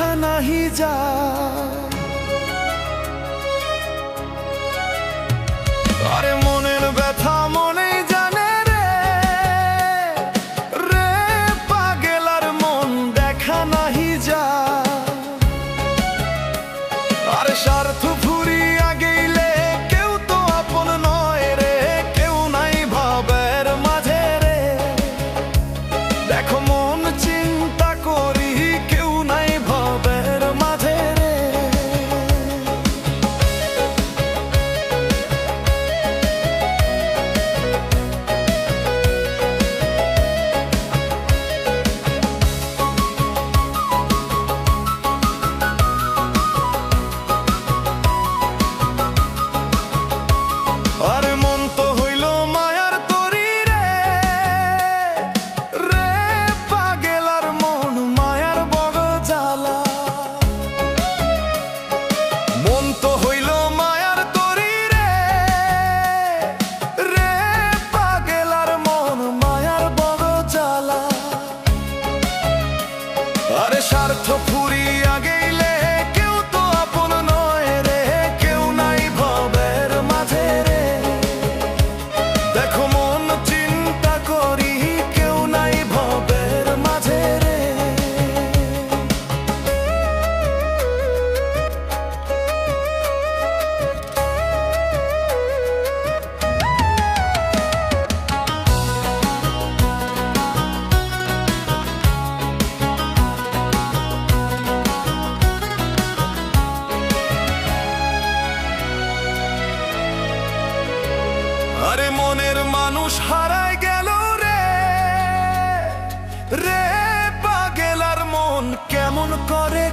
দেখা নাহি যায়। আরে মনের ব্যথা মনেই জানে রে, রে পাগল আর মন দেখা নাহি যায়। আরে স্বার্থ ফুরিয়া গেলে কেউ তো আপন নয় রে, কেউ নাই ভাবের মাঝে রে। দেখো মন চিন্তা করি কেউ নাই ভাবের মাঝে রে। আরে মন তো হইল মায়ার তরি রে, রে পাগল আর মন মায়ার বড় জ্বালা। মন তো হইল মায়ার তরি রে, রে পাগল আর মন মায়ার বড় জ্বালা। আরে স্বার্থ ফুরিয়া গেলে কেউ তো আপন নয় রে, কেউ নাই ভাবের মাঝে রে। দেখো মন চিন্তা করি কেউ নাই ভাবের মাঝে রে। আরে মনের মানুষ হারায় গেল রে, রে পাগল আর মন কেমন করে